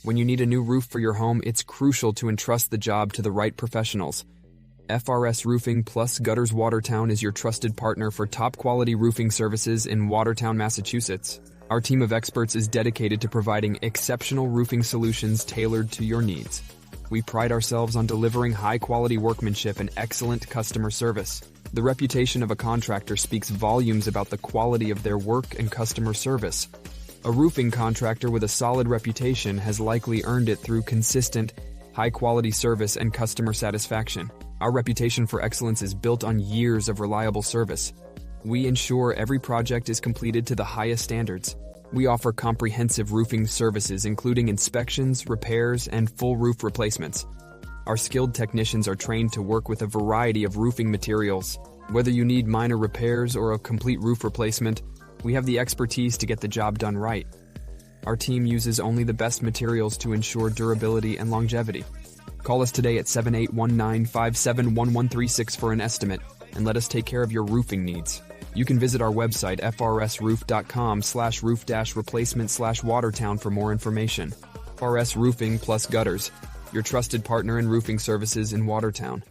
When you need a new roof for your home, it's crucial to entrust the job to the right professionals. FRS Roofing plus Gutters Watertown is your trusted partner for top-quality roofing services in Watertown, Massachusetts. Our team of experts is dedicated to providing exceptional roofing solutions tailored to your needs. We pride ourselves on delivering high-quality workmanship and excellent customer service. The reputation of a contractor speaks volumes about the quality of their work and customer service. A roofing contractor with a solid reputation has likely earned it through consistent, high-quality service and customer satisfaction. Our reputation for excellence is built on years of reliable service. We ensure every project is completed to the highest standards. We offer comprehensive roofing services including inspections, repairs, and full roof replacements. Our skilled technicians are trained to work with a variety of roofing materials. Whether you need minor repairs or a complete roof replacement, we have the expertise to get the job done right. Our team uses only the best materials to ensure durability and longevity. Call us today at 7819-571136 for an estimate and let us take care of your roofing needs. You can visit our website frsroof.com/roof-replacement/Watertown for more information. FRS Roofing plus Gutters, your trusted partner in roofing services in Watertown.